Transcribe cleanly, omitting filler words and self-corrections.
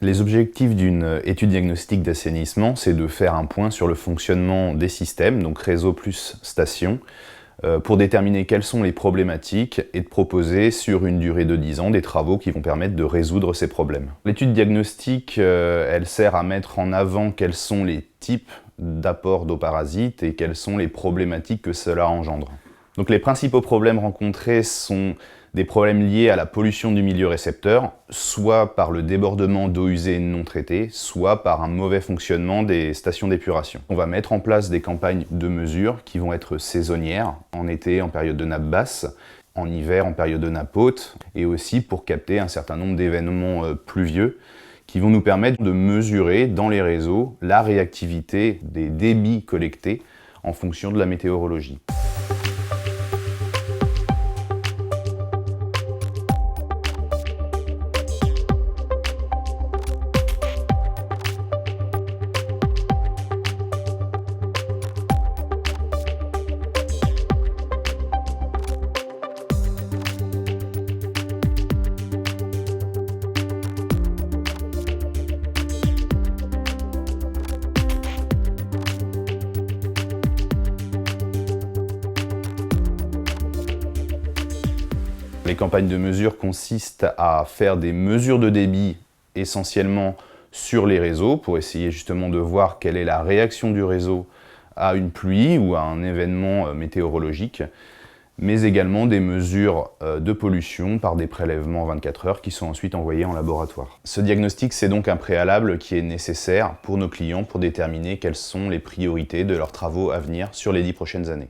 Les objectifs d'une étude diagnostique d'assainissement, c'est de faire un point sur le fonctionnement des systèmes, donc réseau plus station, pour déterminer quelles sont les problématiques et de proposer sur une durée de 10 ans des travaux qui vont permettre de résoudre ces problèmes. L'étude diagnostique, elle sert à mettre en avant quels sont les types d'apports d'eau parasite et quelles sont les problématiques que cela engendre. Donc les principaux problèmes rencontrés sont des problèmes liés à la pollution du milieu récepteur, soit par le débordement d'eau usée non traitée, soit par un mauvais fonctionnement des stations d'épuration. On va mettre en place des campagnes de mesure qui vont être saisonnières, en été en période de nappe basse, en hiver en période de nappe haute, et aussi pour capter un certain nombre d'événements pluvieux qui vont nous permettre de mesurer dans les réseaux la réactivité des débits collectés en fonction de la météorologie. Les campagnes de mesure consistent à faire des mesures de débit essentiellement sur les réseaux pour essayer justement de voir quelle est la réaction du réseau à une pluie ou à un événement météorologique, mais également des mesures de pollution par des prélèvements 24 heures qui sont ensuite envoyés en laboratoire. Ce diagnostic, c'est donc un préalable qui est nécessaire pour nos clients pour déterminer quelles sont les priorités de leurs travaux à venir sur les 10 prochaines années.